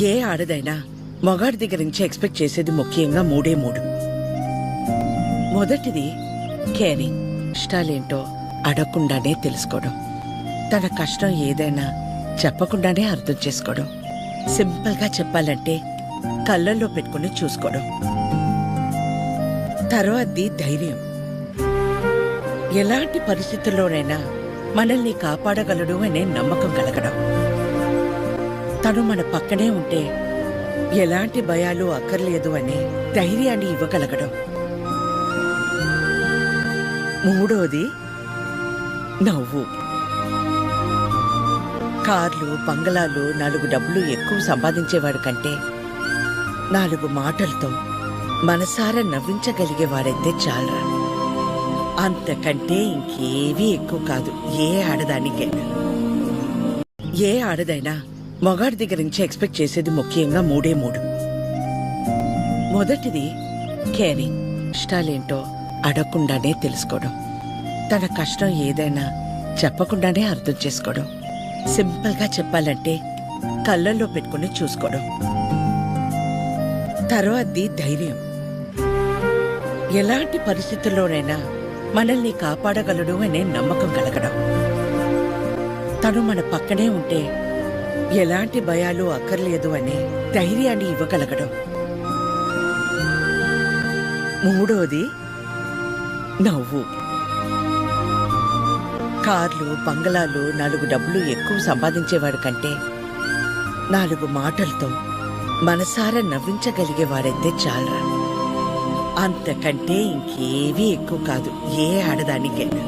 ఏ ఆడదైనా మగాడి దగ్గర నుంచి ఎక్స్పెక్ట్ చేసేది ముఖ్యంగా మూడే మూడు. మొదటిది కేరింగ్. ఇష్టాలేంటో అడగకుండానే తెలుసుకోవడం, తన కష్టం ఏదైనా చెప్పకుండానే అర్థం చేసుకోవడం, సింపుల్గా చెప్పాలంటే కళ్ళల్లో పెట్టుకుని చూసుకోవడం. తర్వాతది ధైర్యం. ఎలాంటి పరిస్థితుల్లోనైనా మనల్ని కాపాడగలడు అనే నమ్మకం కలగడం. తను మన పక్కనే ఉంటే ఎలాంటి భయాలు అక్కర్లేదు అనే ధైర్యాన్ని ఇవ్వగలగడం. మూడోది నవ్వు. కార్లు, బంగళాలు, 4 డబ్బులు ఎక్కువ సంపాదించేవాడు కంటే 4 మాటలతో మనసారా నవ్వించగలిగేవాడైతే చాలరా. అంతకంటే ఇంకేవీ ఎక్కువ కాదు ఏ ఆడదానికైనా. ఏ ఆడదైనా మగాడి దగ్గర నుంచి ఎక్స్పెక్ట్ చేసేది ముఖ్యంగా మూడే మూడు. మొదటిది కేరింగ్. ఇష్టాలేంటో అడగకుండానే తెలుసుకోవడం, తన కష్టం ఏదైనా చెప్పకుండానే అర్థం చేసుకోవడం, సింపుల్గా చెప్పాలంటే కళ్ళల్లో పెట్టుకుని చూసుకోవడం. తర్వాతది ధైర్యం. ఎలాంటి పరిస్థితుల్లోనైనా మనల్ని కాపాడగలడు అనే నమ్మకం కలగడం. తను మన పక్కనే ఉంటే ఎలాంటి భయాలు అక్కర్లేదు అనే ధైర్యాన్ని ఇవ్వగలగడం. మూడోది నవ్వు. కార్లు, బంగళాలు, 4 డబ్బులు ఎక్కువ సంపాదించేవాడు కంటే 4 మాటలతో మనసారా నవ్వించగలిగేవాడైతే చాలరా. అంతకంటే ఇంకేవీ ఎక్కువ కాదు ఏ ఆడదానికైనా.